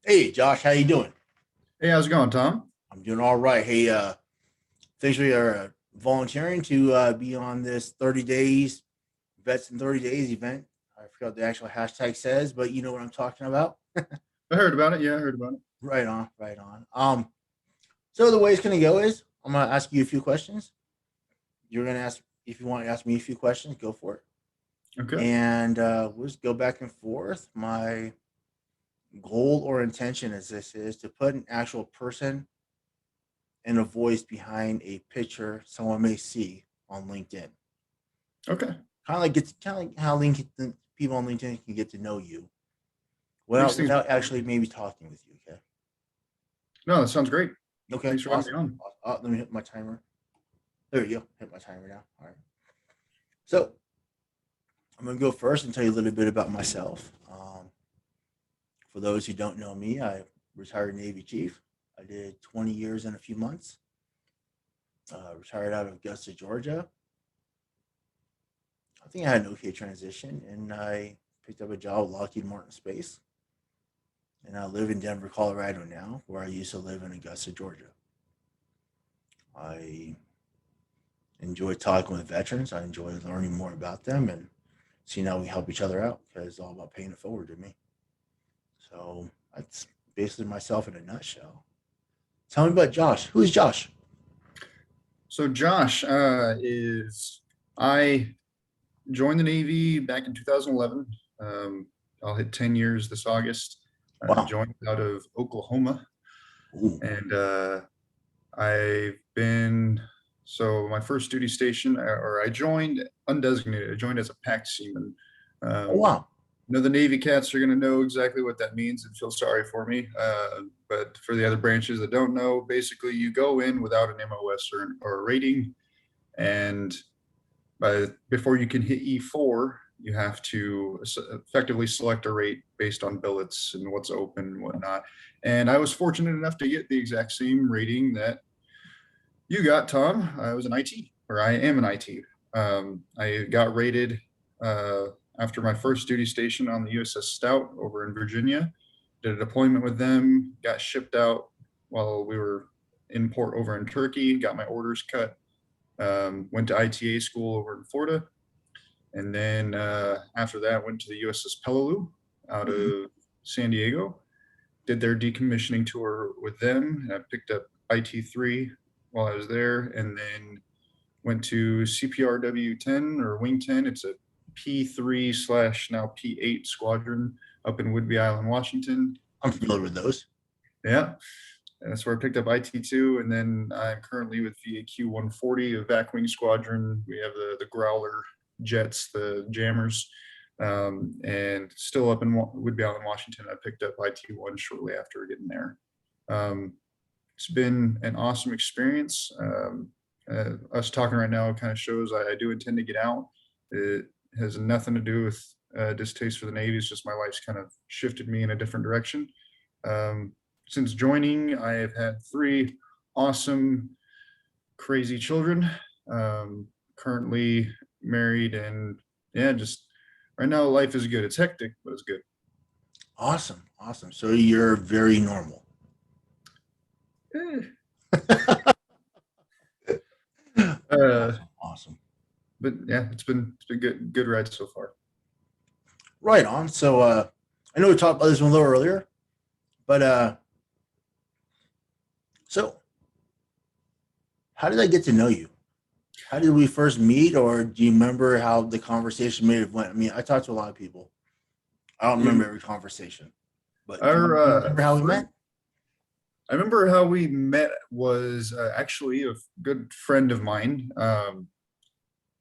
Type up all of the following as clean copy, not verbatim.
Hey Josh, how you doing? Hey, how's it going, Tom? I'm doing all right. Hey, thanks for your volunteering to be on this 30 days vets in 30 days event. I forgot what the actual hashtag says, but you know what I'm talking about. I heard about it. Yeah, I heard about it. Right on, right on. So the way it's gonna go is I'm gonna ask you a few questions. You're gonna ask if you want to ask me a few questions, go for it, Okay. and we'll just go back and forth. My goal or intention is this is to put an actual person and a voice behind a picture someone may see on LinkedIn. Okay. Kind of like how LinkedIn people on LinkedIn can get to know you Makes things without more fun. actually maybe talking with you. Okay. No, that sounds great. Okay. Thanks for having me Awesome. on. Let me hit my timer. There you go. Hit my timer now. All right. So I'm gonna go first and tell you a little bit about myself. For those who don't know me, I retired Navy chief. I did 20 years in a few months. Retired out of Augusta, Georgia. I think I had an okay transition, and I picked up a job at Lockheed Martin Space, and I live in Denver, Colorado now, where I used to live in Augusta, Georgia. I enjoy talking with veterans. I enjoy learning more about them and seeing how we help each other out because it's all about paying it forward to me. So that's basically myself in a nutshell. Tell me about Josh. Who is Josh? So, Josh, is I joined the Navy back in 2011. Um, I'll hit 10 years this August. Wow. Joined out of Oklahoma, Ooh. and I've been so my first duty station, or I joined undesignated. I joined as a packed seaman. Oh, Um, wow. the Navy cats are going to know exactly what that means and feel sorry for me. But for the other branches that don't know, basically you go in without an MOS or a rating, and before you can hit E4, you have to effectively select a rate based on billets and what's open and whatnot. And I was fortunate enough to get the exact same rating that you got, Tom. I was an IT, or I am an IT. I got rated uh, after my first duty station on the USS Stout over in Virginia. Did a deployment with them, got shipped out while we were in port over in Turkey, got my orders cut, went to ITA school over in Florida. And then after that, went to the USS Peleliu out Mhm. of San Diego, did their decommissioning tour with them. And I picked up IT3 while I was there, and then went to CPRW 10 or Wing 10. It's a P3 slash now P8 squadron up in Whidbey Island, Washington. I'm familiar with those. Yeah, and that's where I picked up IT2, and then I'm currently with VAQ 140, a vac wing squadron. We have the Growler jets, the jammers, and still up in Whidbey Island, Washington. I picked up IT1 shortly after getting there. Um, it's been an awesome experience. Us talking right now kind of shows I do intend to get out. It has nothing to do with distaste for the Navy. It's just my life's kind of shifted me in a different direction. Um, since joining, I have had three awesome, crazy children. Currently married, and yeah, just right now life is good. It's hectic, but it's good. Awesome. Awesome. So you're very normal. Eh, uh, Awesome. Awesome. but yeah, it's been good ride so far. Right on. So I know we talked about this one a little earlier, but so how did I get to know you? How did we first meet, or do you remember how the conversation may have went? I mean, I talked to a lot of people. I don't remember You, every conversation, but our do you remember how we met? I remember how we met was actually a good friend of mine.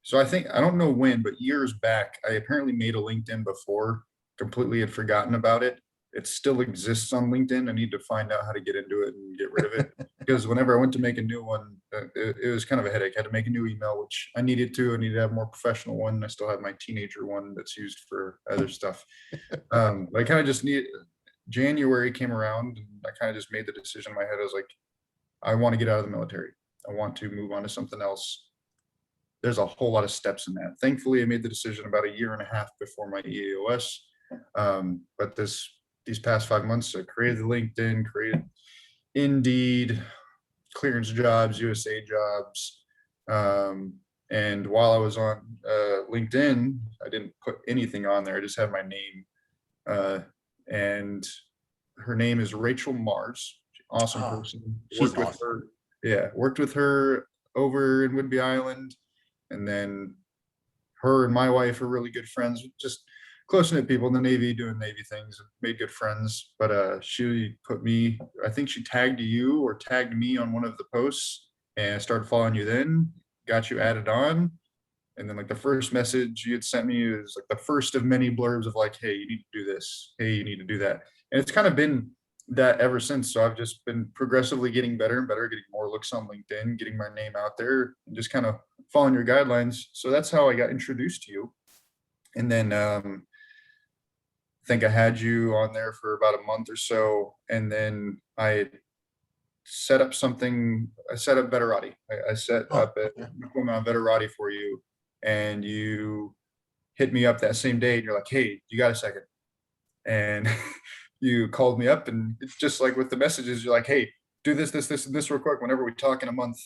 So I think I don't know when, but years back, I apparently made a LinkedIn before, completely had forgotten about it. It still exists on LinkedIn. I need to find out how to get into it and get rid of it because whenever I went to make a new one, it was kind of a headache. I had to make a new email, which I needed to. I needed to have a more professional one. I still have my teenager one that's used for other stuff. I kind of just need January came around and I kind of just made the decision in my head. I was like, I want to get out of the military. I want to move on to something else. There's a whole lot of steps in that. Thankfully, I made the decision about a year and a half before my EAOS. But this these past 5 months. I created the LinkedIn, created Indeed, clearance jobs, USA jobs. And while I was on LinkedIn, I didn't put anything on there. I just had my name. Uh, and her name is Rachel Mars. Awesome Oh, person. she's Worked with awesome. her. Yeah, worked with her over in Whidbey Island. And then her and my wife are really good friends, just close knit people in the Navy doing Navy things, made good friends. But she put me, I think she tagged you or tagged me on one of the posts, and I started following you then, got you added on. And then like the first message you had sent me is like the first of many blurbs of like, hey, you need to do this. Hey, you need to do that. And it's kind of been that ever since. So I've just been progressively getting better and better, getting more looks on LinkedIn, getting my name out there, and just kind of following your guidelines. So that's how I got introduced to you. And then I think I had you on there for about a month or so. And then I set up something, I set up Vetterati. I set Oh, up a okay. deployment on Vetterati for you. And you hit me up that same day and you're like, hey, you got a second? And you called me up, and it's just like with the messages, you're like, hey, do this, this, this, and this real quick. Whenever we talk in a month,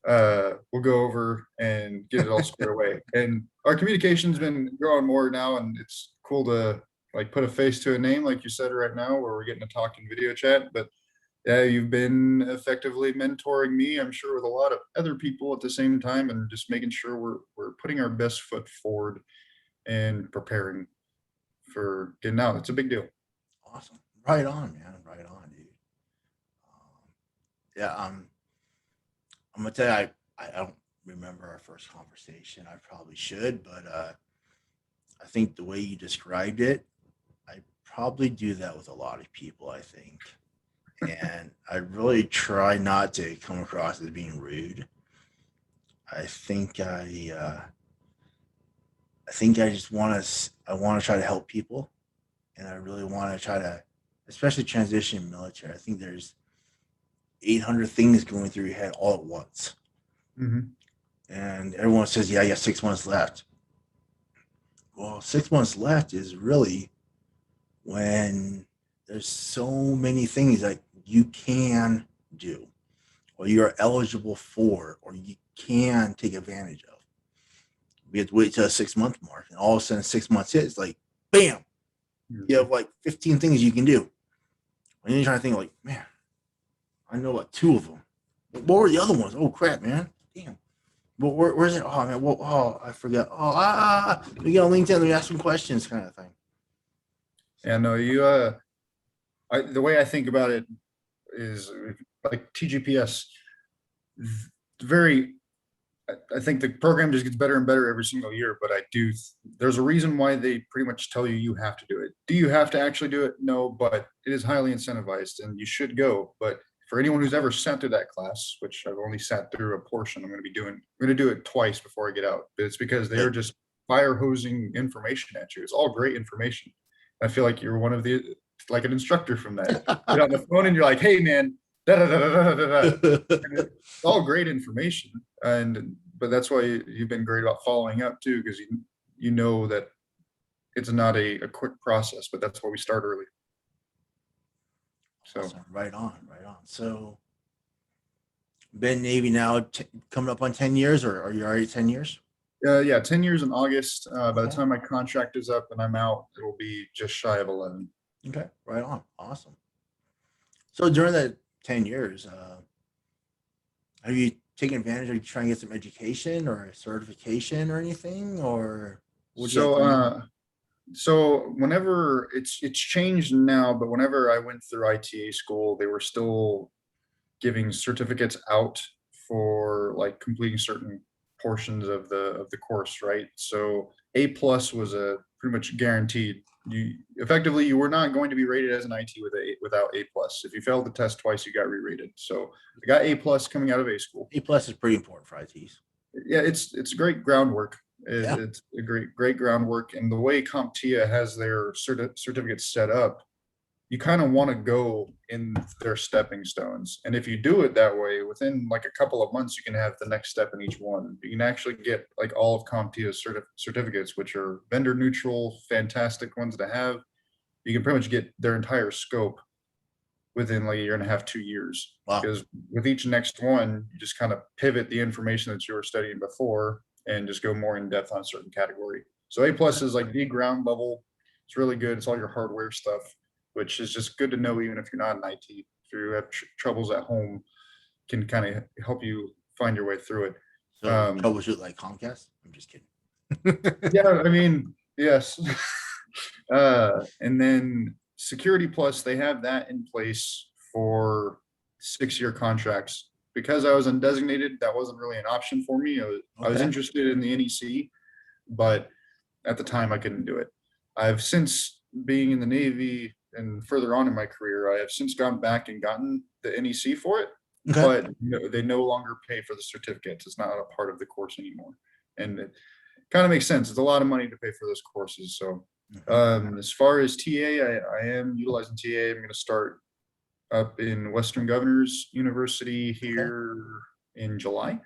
we'll go over and get it all squared away. And our communication's been growing more now, and it's cool to like put a face to a name, like you said right now, where we're getting to talk in video chat. But yeah, you've been effectively mentoring me, I'm sure, with a lot of other people at the same time, and just making sure we're putting our best foot forward and preparing for getting out. It's a big deal. Awesome. Right on, man. Right on, dude. Um, yeah, I'm gonna tell you, I don't remember our first conversation. I probably should, but I think the way you described it, I probably do that with a lot of people, I think. And I really try not to come across as being rude. I think I think I just want to I want to try to help people, and I really want to try to, especially transition military. I think there's 800 things going through your head all at once, Mhm. and everyone says, "Yeah, I got 6 months left." Well, 6 months left is really when there's so many things that you can do, or you're eligible for, or you can take advantage of. We have to wait till a 6 month mark, and all of a sudden 6 months hits, like, bam, you have like 15 things you can do. And you're trying to think, like, man, I know like two of them. What were the other ones? Oh crap, man, damn. But where's it? Oh man, well, oh I forgot. Oh we get on LinkedIn. Let me ask some questions, kind of thing. Yeah, So no, the way I think about it is like TGPS, very, I think the program just gets better and better every single year, but there's a reason why they pretty much tell you you have to do it. Do you have to actually do it? No, but it is highly incentivized and you should go. But for anyone who's ever sat through that class, which I've only sat through a portion, I'm going to do it twice before I get out. But it's because they are okay. just fire hosing information at you. It's all great information. I feel like you're one of the, like an instructor from that. Get on the phone and you're like, hey man, da da da da da da da. And it's all great information. And but that's why you've been great about following up too, because you know that it's not a quick process, but that's why we start early. So Awesome. Right on. Right on. So been Navy now, coming up on 10 years, or are you already 10 years? yeah, 10 years in August. By the Okay. time my contract is up and I'm out, it'll be just shy of 11. Okay. Right on. Awesome. So during that 10 years, have you taken advantage of trying to get some education or certification or anything, or what do you got So going? whenever it's changed now, but whenever I went through ITA school, they were still giving certificates out for like completing certain portions of the course, right? So A plus was a pretty much guaranteed. You were not going to be rated as an IT without A plus. If you failed the test twice, you got re-rated. So I got A plus coming out of A school. A+ is pretty important for ITs. Yeah, it's great groundwork. Yeah. It's a great groundwork, and the way CompTIA has their certificates set up, you kind of want to go in their stepping stones. And if you do it that way, within like a couple of months, you can have the next step in each one. You can actually get like all of CompTIA's certificates, which are vendor neutral, fantastic ones to have. you can pretty much get their entire scope within like a year and a half, 2 years. Wow. Because with each next one, you just kind of pivot the information that you were studying before and just go more in depth on a certain category. So A+ is like the ground level. It's really good. It's all your hardware stuff, which is just good to know even if you're not in IT. If you have troubles at home, can kind of help you find your way through it. So troubleshoot like Comcast? I'm just kidding. Yeah, I mean, yes. And then Security Plus, they have that in place for 6-year contracts. Because I was undesignated, that wasn't really an option for me. I was Okay. interested in the NEC, but at the time I couldn't do it. I've since, being in the Navy and further on in my career, I have since gone back and gotten the NEC for it, Okay. but they no longer pay for the certificates. It's not a part of the course anymore. And it kind of makes sense. It's a lot of money to pay for those courses. So as far as TA, I am utilizing TA. I'm going to start up in Western Governors University here in July.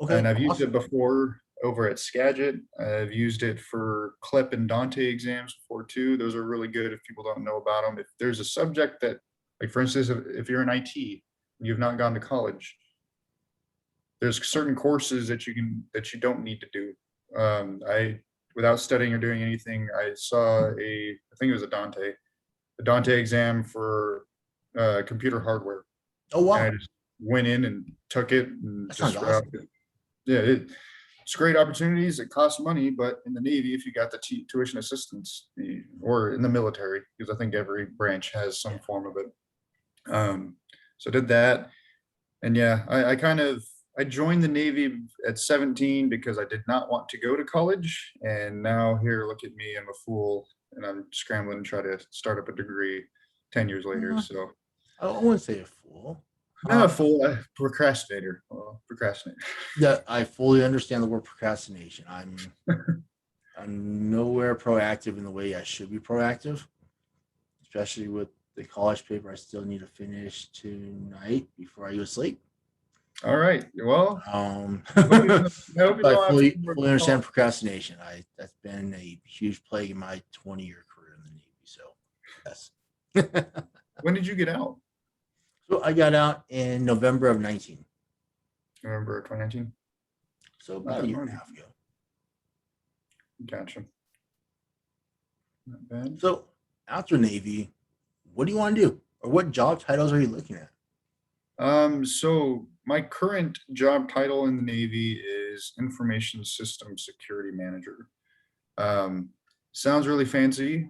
Okay. And I've used awesome. it before over at Skagit. I've used it for CLEP and Dante exams before too. Those are really good if people don't know about them. If there's a subject that, like for instance, if you're in IT and you've not gone to college, there's certain courses that you don't need to do. Without studying or doing anything, I saw I think it was a Dante exam for computer hardware. Oh wow. And I just went in and took it and That just sounds awesome. yeah, it's great opportunities. It costs money, but in the Navy, if you got the tuition assistance, or in the military, because I think every branch has some form of it. So I did that, and yeah, I joined the Navy at 17 because I did not want to go to college, and now here, look at me, I'm a fool, and I'm scrambling to try to start up a degree 10 years later. So I wouldn't say a fool. not a fool, procrastinator. Well, procrastinator. Yeah, I fully understand the word procrastination. I'm nowhere proactive in the way I should be proactive, especially with the college paper I still need to finish tonight before I go to sleep. All right. Well, I I hope you don't have fully to work understand college. procrastination. That's been a huge plague in my 20-year career in the Navy. So yes. When did you get out? So I got out in November of 19. November 2019. So about a year and a half ago. Gotcha. Not bad. So after Navy, what do you want to do? Or what job titles are you looking at? So my current job title in the Navy is Information System Security Manager. Sounds really fancy.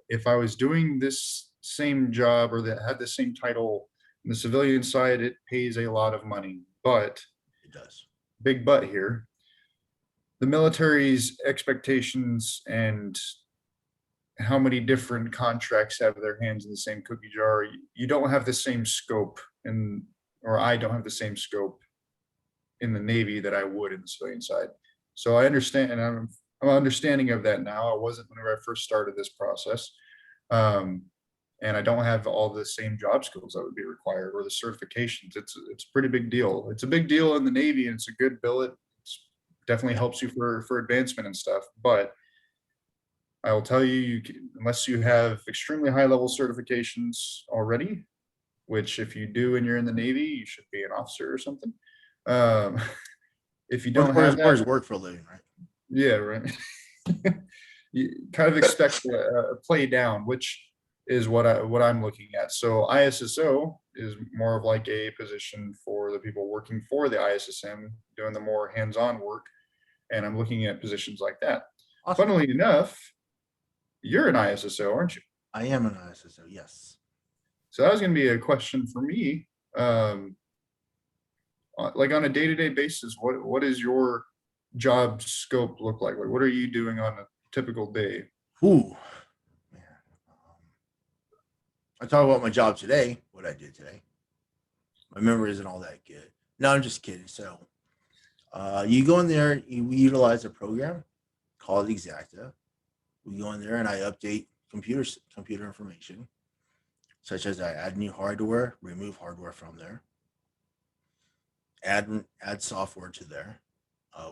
If I was doing this same job or that had the same title in the civilian side, it pays a lot of money, but It does. big but here, the military's expectations and how many different contracts have their hands in the same cookie jar. You don't have the same scope or I don't have the same scope in the Navy that I would in the civilian side. So I understand, and I'm understanding of that now. I wasn't whenever I first started this process. And I don't have all the same job skills that would be required or the certifications. It's a pretty big deal. It's a big deal in the Navy, and it's a good billet. It's definitely helps you for advancement and stuff. But I will tell you, unless you have extremely high level certifications already, which if you do and you're in the Navy, you should be an officer or something. If you don't have that, Where's work for a living, right? yeah, right. You kind of expect a play down, which is what I'm looking at. So ISSO is more of like a position for the people working for the ISSM, doing the more hands-on work, and I'm looking at positions like that. Awesome. Funnily enough, you're an ISSO, aren't you? I am an ISSO, yes. So that was going to be a question for me. Like on a day-to-day basis, what is your job scope look like? Like, what are you doing on a typical day? Ooh, man. I talk about my job today, what I did today. My memory isn't all that good. No, I'm just kidding. So you go in there, we utilize a program called Exacta. We go in there and I update computer information, such as I add new hardware, remove hardware from there, add software to there.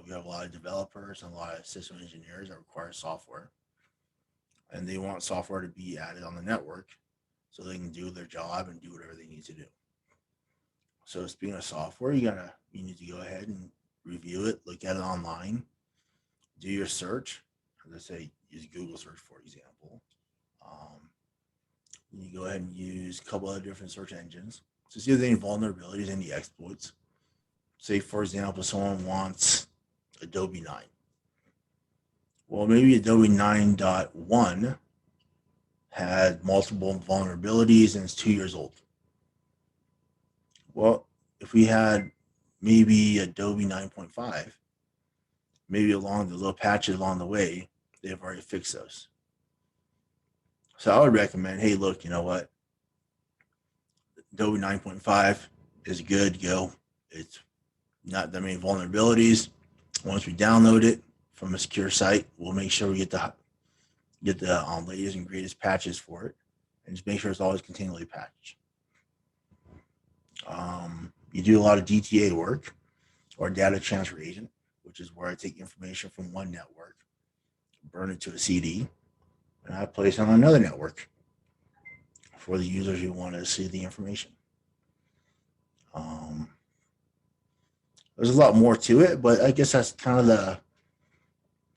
We have a lot of developers and a lot of system engineers that require software. and they want software to be added on the network so they can do their job and do whatever they need to do. So speaking of software, you need to go ahead and review it, look at it online, do your search. As I say, use Google search for example. Um, you go ahead and use a couple of different search engines to see if there are any vulnerabilities, any exploits. Say, for example, someone wants Adobe 9. Well, maybe Adobe 9.1 had multiple vulnerabilities and it's 2 years old. Well, if we had maybe Adobe 9.5, maybe along the little patches along the way, they've already fixed those. So I would recommend, hey, look, you know what? Adobe 9.5 is good to go. It's not that many vulnerabilities. Once we download it from a secure site, we'll make sure we get the latest and greatest patches for it, and just make sure it's always continually patched. You do a lot of DTA work or data transfer agent, which is where I take information from one network, burn it to a CD, and I place it on another network for the users who want to see the information. There's a lot more to it, but I guess that's kind of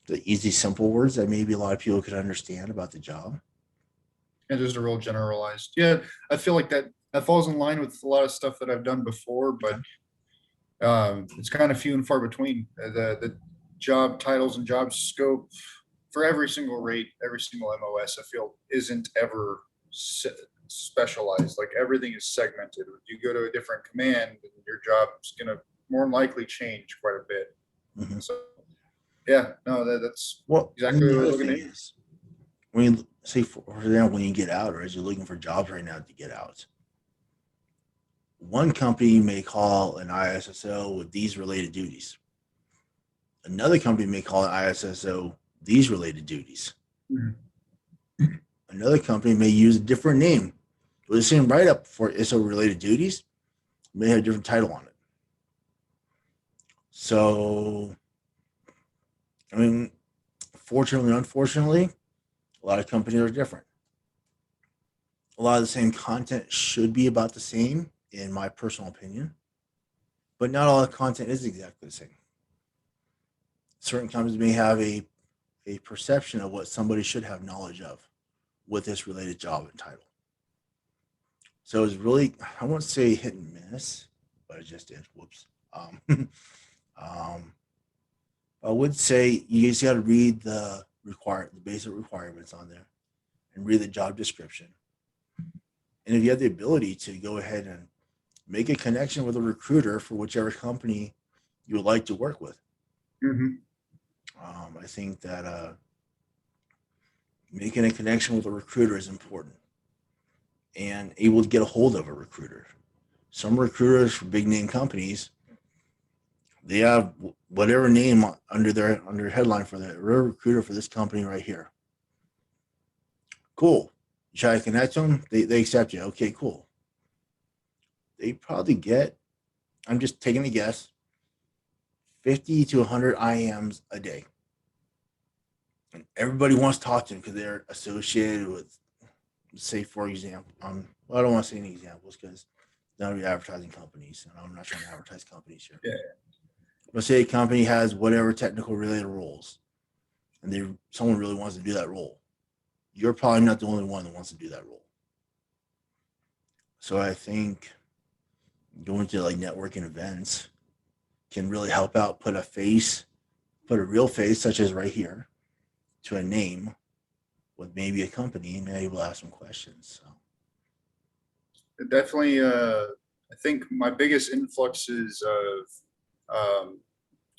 the easy, simple words that maybe a lot of people could understand about the job. And just a real generalized. Yeah, I feel like that falls in line with a lot of stuff that I've done before, but it's kind of few and far between. The job titles and job scope for every single rate, every single MOS, I feel isn't ever specialized. Like everything is segmented. If you go to a different command, your job's gonna more than likely change quite a bit. Mm-hmm. So yeah, no, that's Well, exactly the what I other was looking thing at. is, when you say, for example, when you get out, or as you're looking for jobs right now to get out, one company may call an ISSO with these related duties. Another company may call an ISSO these related duties. Mhm. Another company may use a different name with the same write up for ISO related duties, may have a different title on it. So, I mean, fortunately and unfortunately, a lot of companies are different. A lot of the same content should be about the same, in my personal opinion, but not all the content is exactly the same. Certain companies may have a perception of what somebody should have knowledge of with this related job and title. So it's really, I won't say hit and miss, but I just did. Whoops. Um, I would say you just got to read the basic requirements on there, and read the job description. And if you have the ability to go ahead and make a connection with a recruiter for whichever company you would like to work with, Mhm. I think that making a connection with a recruiter is important, and able to get a hold of a recruiter. Some recruiters for big name companies, they have whatever name under headline for the recruiter for this company right here. Cool. You try to connect them, they accept you. Okay, cool. They probably get, I'm just taking a guess, 50 to 100 IMs a day. And everybody wants to talk to them because they're associated with, say, for example, well, I don't want to say any examples because none of the advertising companies, and I'm not trying to advertise companies here. Yeah. Let's say a company has whatever technical related roles, and someone really wants to do that role. You're probably not the only one that wants to do that role. So I think going to like networking events can really help out, put a real face, such as right here, to a name with maybe a company, and maybe we'll ask some questions. So. It definitely, I think my biggest influxes of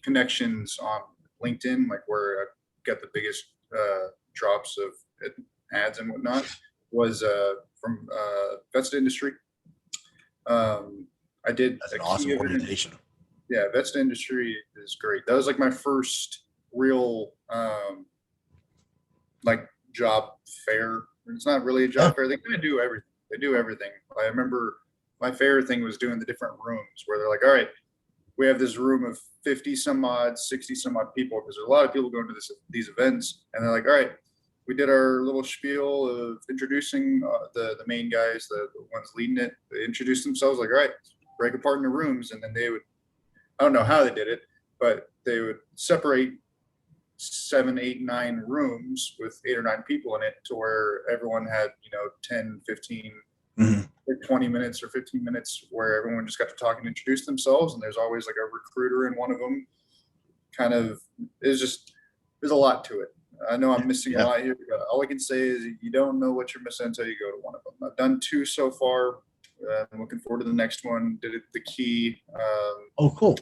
connections on LinkedIn, like where I got the biggest drops of ads and whatnot, was from vested industry. I did That's a an key awesome event. organization. Yeah, vested industry is great. That was like my first real like job fair. It's not really a Yeah. job fair. They kind of do everything. They do everything. I remember my favorite thing was doing the different rooms where they're like, all right, we have this room of 50 some odd, 60 some odd people, because there's a lot of people going to these events. And they're like, all right, we did our little spiel of introducing the main guys, the ones leading it. They introduced themselves like, all right, break apart into rooms, and then they would, I don't know how they did it, but they would separate 7, 8, 9 rooms with 8 or 9 people in it to where everyone had, 10, 15, Mhm. 20 minutes or 15 minutes where everyone just got to talk and introduce themselves. And there's always like a recruiter in one of them. Kind of, there's a lot to it. I know I'm missing a Yeah. lot here, but all I can say is you don't know what you're missing until you go to one of them. I've done 2 so far. I'm looking forward to the next one. Did it the key. Oh, cool.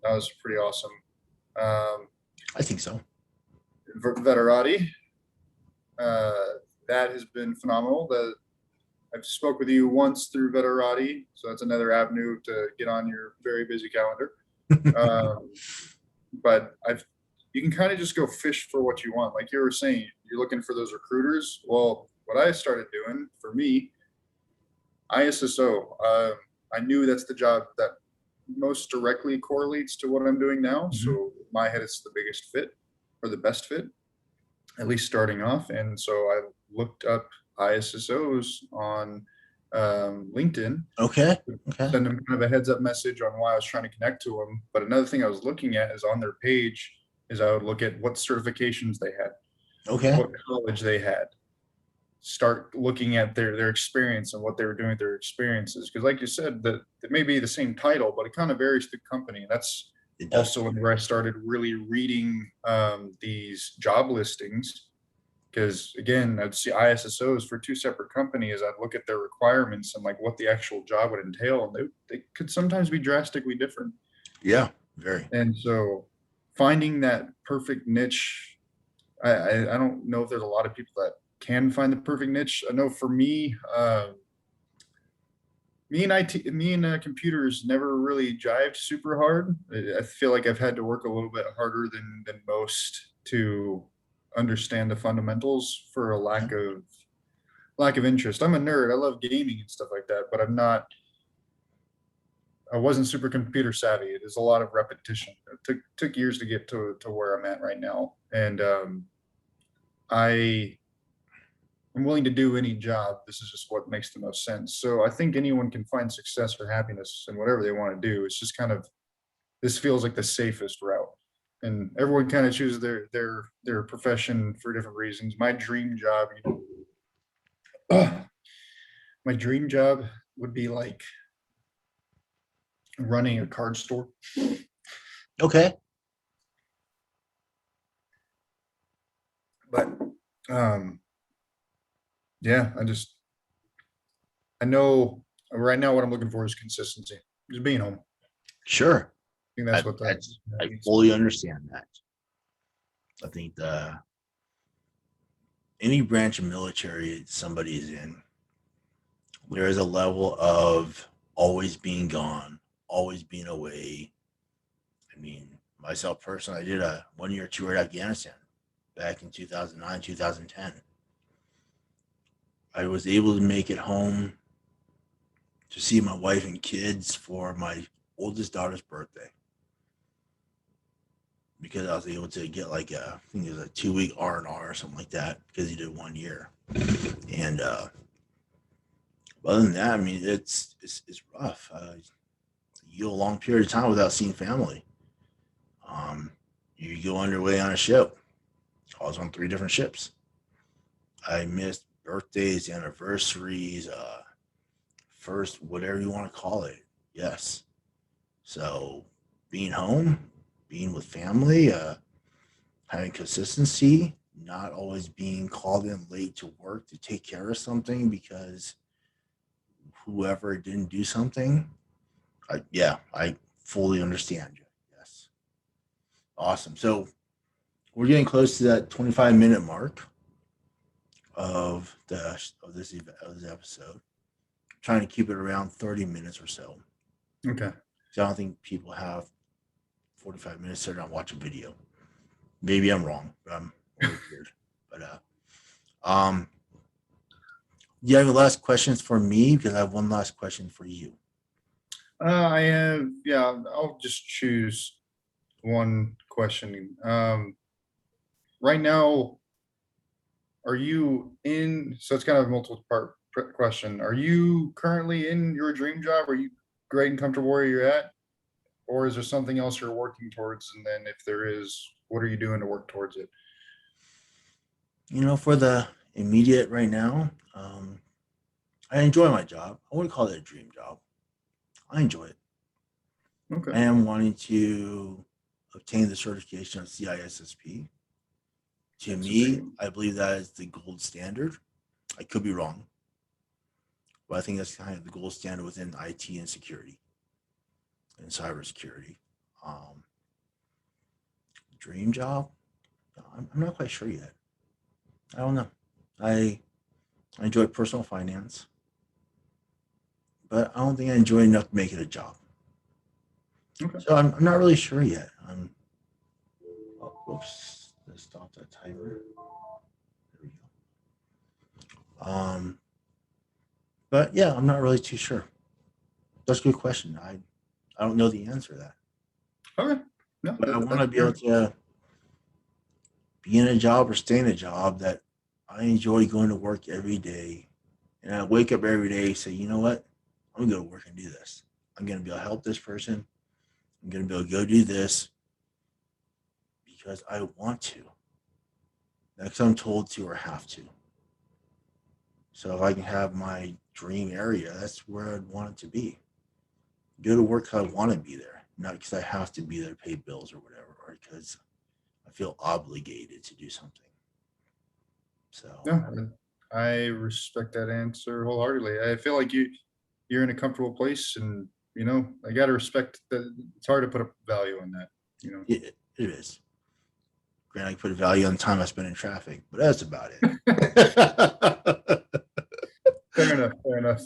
That was pretty awesome. I think so. Veterati, that has been phenomenal. I've spoke with you once through Veterati, so that's another avenue to get on your very busy calendar. But you can kind of just go fish for what you want. Like you were saying, you're looking for those recruiters. Well, what I started doing for me, ISSO, I knew that's the job that most directly correlates to what I'm doing now. Mhm. So in my head, it's the biggest fit or the best fit, at least starting off. And so I looked up ISSOs on LinkedIn. Okay. Send them kind of a heads up message on why I was trying to connect to them. But another thing I was looking at is on their page is I would look at what certifications they had, Okay. what college they had, start looking at their experience and what they were doing with their experiences. Because like you said, that it may be the same title, but it kind of varies through company. That's It does. also where I started really reading these job listings. Because again, I'd see ISSOs for 2 separate companies. I'd look at their requirements and like what the actual job would entail, and they could sometimes be drastically different. Yeah, very. And so, finding that perfect niche, I don't know if there's a lot of people that can find the perfect niche. I know for me, me and computers never really jived super hard. I feel like I've had to work a little bit harder than most to understand the fundamentals for a lack of interest. I'm a nerd. I love gaming and stuff like that, but I wasn't super computer savvy. It is a lot of repetition. It took years to get to where I'm at right now. And I am willing to do any job. This is just what makes the most sense. So I think anyone can find success or happiness in whatever they want to do. It's just kind of, this feels like the safest route. And everyone kind of chooses their profession for different reasons. My dream job, my dream job would be like running a card store. Okay. But yeah, I know right now what I'm looking for is consistency, just being home. Sure. I think that's what I fully understand that. I think any branch of military somebody is in, there is a level of always being gone, always being away. I mean, myself personally, I did a 1-year tour at Afghanistan back in 2009, 2010. I was able to make it home to see my wife and kids for my oldest daughter's birthday because I was able to get like I think it was a 2-week R&R or something like that because he did 1 year. And other than that, I mean, it's rough. You go a long period of time without seeing family. You go underway on a ship. I was on 3 different ships. I missed birthdays, anniversaries, first, whatever you want to call it. Yes. So being home, being with family, having consistency, not always being called in late to work to take care of something because whoever didn't do something. I fully understand you. Yes. Awesome. So we're getting close to that 25-minute mark of this episode. Trying to keep it around 30 minutes or so. Okay. So I don't think people have 45 minutes to not watch a video. Maybe I'm wrong, but I'm weird. But do you have any last questions for me? Because I have one last question for you. I have, yeah, I'll just choose one question. Right now, are you in? So it's kind of a multiple part question. Are you currently in your dream job? Are you great and comfortable where you're at? Or is there something else you're working towards? And then if there is, what are you doing to work towards it? For the immediate right now, I enjoy my job. I wouldn't call it a dream job. I enjoy it. Okay. I am wanting to obtain the certification of CISSP. To That's a me, big, I believe that is the gold standard. I could be wrong, but I think that's kind of the gold standard within IT and security and cybersecurity. Um, Dream job? I'm not quite sure yet. I don't know. I I enjoy personal finance, but I don't think I enjoy enough to make it a job. okay. So I'm not really sure yet. Oh, whoops, let's stop that timer. There we go. But yeah, I'm not really too sure. That's a good question. I don't know the answer to that, Okay. No, but I want that's to be able fair. to be in a job or stay in a job that I enjoy going to work every day, and I wake up every day and say, you know what, I'm gonna go to work and do this. I'm gonna be able to help this person. I'm gonna be able to go do this because I want to, not because I'm told to or have to. So if I can have my dream area, that's where I'd want it to be. Go to work because I want to be there, not because I have to be there to pay bills or whatever, or because I feel obligated to do something. So No, I respect that answer wholeheartedly. I feel like you're in a comfortable place, and I got to respect that. It's hard to put a value on that. You know. it is. Granted, I put a value on the time I spend in traffic, but that's about it. Fair enough. Fair enough.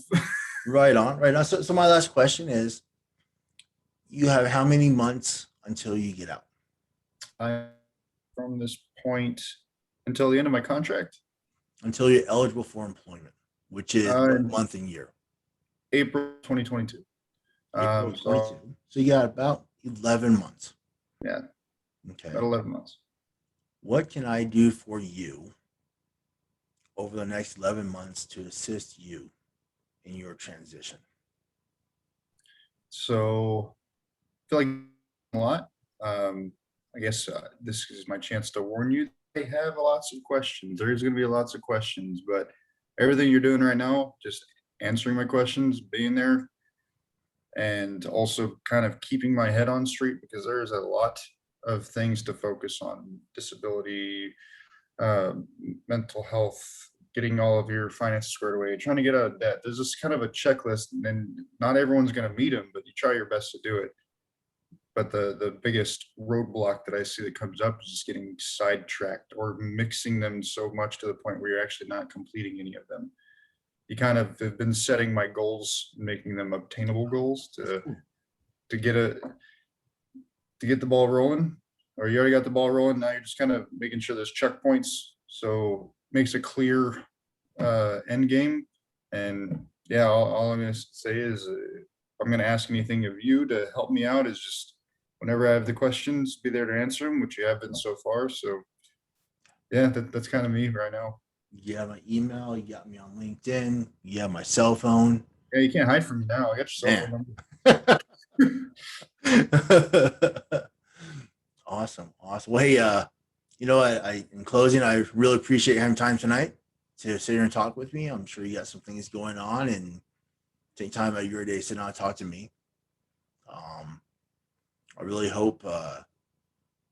Right on, right on. So my last question is: you have how many months until you get out? I from this point until the end of my contract, Until you're eligible for employment, which is what uh, month and year? April 2022. April of So 22. So you got about 11 months. yeah, about Okay. 11 months. What can I do for you over the next 11 months to assist you in your transition? So I feel like a lot. Um, I guess this is my chance to warn you. They have lots of questions. There's going to be lots of questions, but everything you're doing right now, just answering my questions, being there, and also kind of keeping my head on straight because there is a lot of things to focus on: disability, um, mental health, getting all of your finances squared away, trying to get out of debt. There's just kind of a checklist, and then not everyone's going to meet them, but you try your best to do it. But the biggest roadblock that I see that comes up is just getting sidetracked or mixing them so much to the point where you're actually not completing any of them. You kind of have been setting my goals, making them obtainable goals That's cool. to get a to get the ball rolling, or you already got the ball rolling. Now you're just kind of making sure there's checkpoints, so makes a clear end game. And yeah, all I'm going to say is, I'm going to ask anything of you to help me out. Is just whenever I have the questions, be there to answer them, which you have been so far. So yeah, that's kind of me right now. You have my email, you got me on LinkedIn, you have my cell phone. Yeah, you can't hide from me now. I got your cell phone Man. number. Awesome. Awesome. Well, hey, I in closing, I really appreciate having time tonight to sit here and talk with me. I'm sure you got some things going on and take time out of your day to sit down and talk to me. Um, I really hope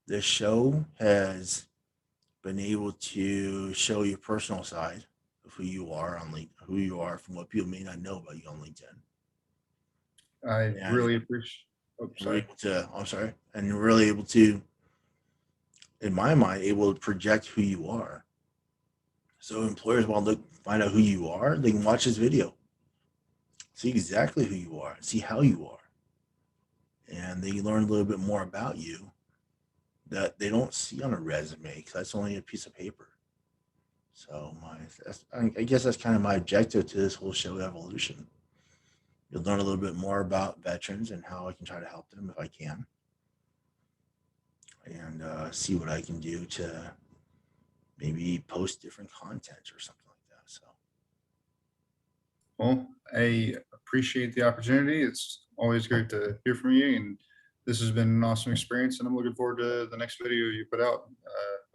this show has been able to show your personal side of who you are on who you are from what people may not know about you on LinkedIn. I And really appreciate. Oh, we're sorry. able to, I'm sorry, and you're really able to, in my mind, able to project who you are. So employers want to find out who you are, they can watch this video, see exactly who you are, see how you are, and they learn a little bit more about you that they don't see on a resume because that's only a piece of paper. So I guess that's kind of my objective to this whole show evolution. You'll learn a little bit more about veterans and how I can try to help them if I can, and see what I can do to maybe post different content or something like that. So Well, I appreciate the opportunity. It's always great to hear from you, and this has been an awesome experience. And I'm looking forward to the next video you put out.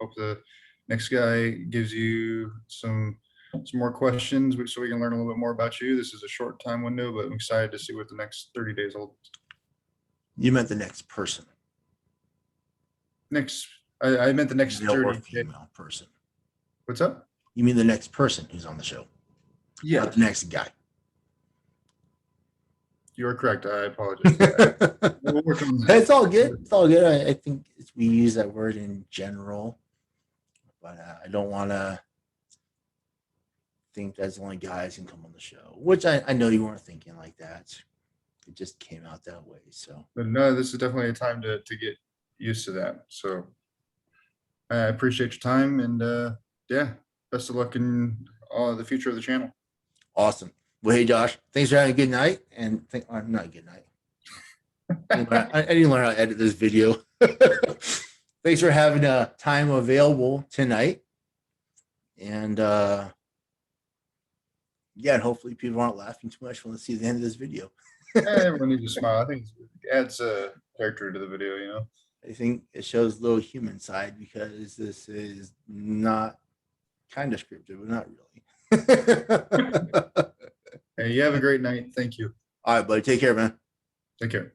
Hope the next guy gives you some more questions so we can learn a little bit more about you. This is a short time window, but I'm excited to see what the next 30 days holds. you meant the next person, I meant the next male or 30 days. female person. What's up? You mean the next person who's on the show, Yeah, not the next guy. you are correct. I apologize. We'll work on that. It's all good. It's all good. I think we use that word in general, but I don't want to think that's only guys can come on the show, which I know you weren't thinking like that. It just came out that way. So, But no, this is definitely a time to get used to that. So I appreciate your time, and yeah, best of luck in the future of the channel. awesome. Well, hey, Josh, thanks for having a good night. And not a good night. I didn't learn how to edit this video. Thanks for having time available tonight. And yeah, and hopefully people aren't laughing too much when they see the end of this video. Everyone needs to smile. I think it adds a character to the video, you know. I think it shows a little human side because this is not kind of scripted, but not really. Hey, you have a great night. Thank you. All right, buddy. Take care, man. Take care.